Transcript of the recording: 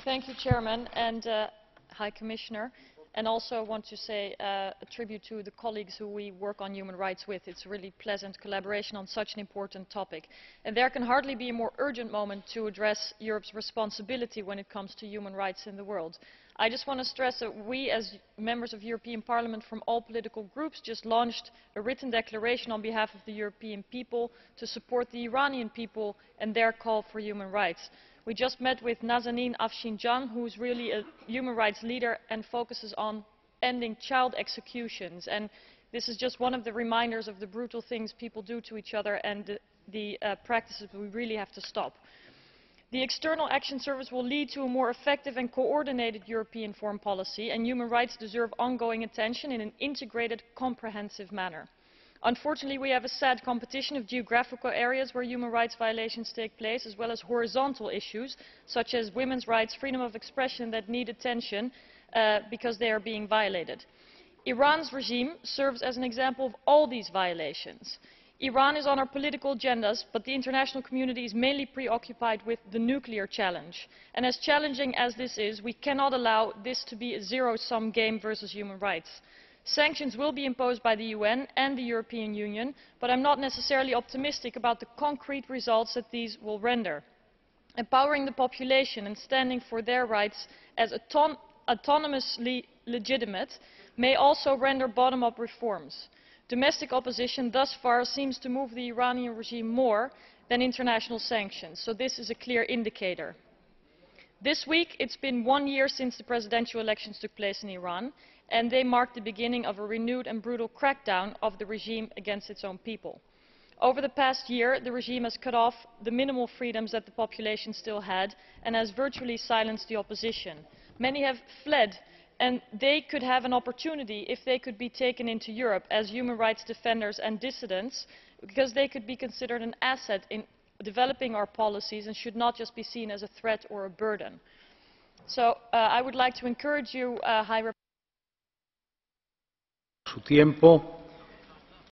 Thank you, Chairman, and High Commissioner. And also want to say a tribute to the colleagues who we work on human rights with. It's a really pleasant collaboration on such an important topic. And there can hardly be a more urgent moment to address Europe's responsibility when it comes to human rights in the world. I just want to stress that we, as members of the European Parliament from all political groups, just launched a written declaration on behalf of the European people to support the Iranian people and their call for human rights. We just met with Nazanin Afshinjan, who is really a human rights leader and focuses on ending child executions. And this is just one of the reminders of the brutal things people do to each other and the practices we really have to stop. The External Action Service will lead to a more effective and coordinated European foreign policy, and human rights deserve ongoing attention in an integrated, comprehensive manner. Unfortunately, we have a sad competition of geographical areas where human rights violations take place, as well as horizontal issues such as women's rights, freedom of expression, that need attention because they are being violated. Iran's regime serves as an example of all these violations. Iran is on our political agendas, but the international community is mainly preoccupied with the nuclear challenge. And as challenging as this is, we cannot allow this to be a zero-sum game versus human rights. Sanctions will be imposed by the UN and the European Union, but I am not necessarily optimistic about the concrete results that these will render. Empowering the population and standing for their rights as autonomously legitimate may also render bottom-up reforms. Domestic opposition thus far seems to move the Iranian regime more than international sanctions, so this is a clear indicator. This week it has been 1 year since the presidential elections took place in Iran, and they marked the beginning of a renewed and brutal crackdown of the regime against its own people. Over the past year, the regime has cut off the minimal freedoms that the population still had and has virtually silenced the opposition. Many have fled, and they could have an opportunity if they could be taken into Europe as human rights defenders and dissidents, because they could be considered an asset in developing our policies and should not just be seen as a threat or a burden. So I would like to encourage you, High Representative. Su tiempo.